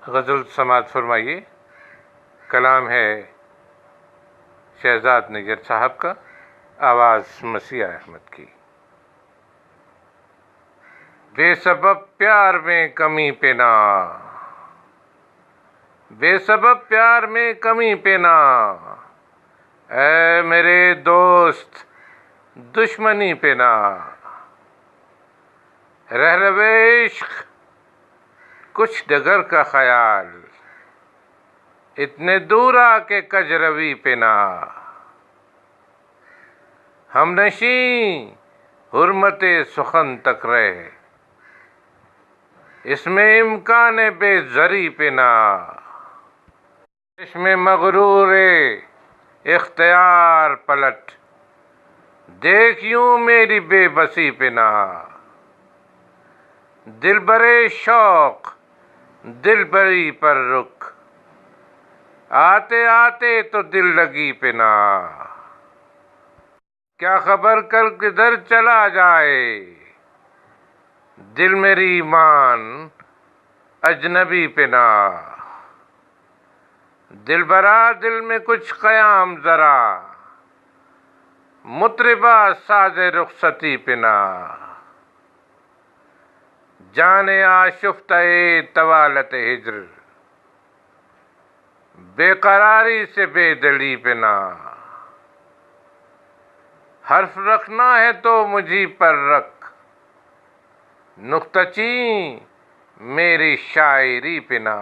غزل سماعت فرمائیے. کلام ہے شہزاد نگر صاحب کا، آواز مسیح احمد کی. بے سبب پیار میں کمی پینا، بے سبب پیار میں کمی پینا، اے میرے دوست دشمنی پینا. رہروے عشق کچھ ڈگر کا خیال، اتنے دور آ کے کجروی پینا. ہم نشیں حرمت سخن تک رہے، اس میں امکان بے زری پینا. چشم مغرور اختیار پلٹ، دیکھ یوں میری بے بسی پینا. دل برے شوق دل بری پر رک، آتے آتے تو دل لگی پینا. کیا خبر کل کدھر چلا جائے، دل میری ایمان اجنبی پینا. دل برا دل میں کچھ قیام ذرا، مطربہ ساز رخصتی پینا. جانے آشفتہ طوالت ہجر، بے قراری سے بے دلی پینا. حرف رکھنا ہے تو مجھی پر رکھ، نکتہ چین میری شاعری پینا.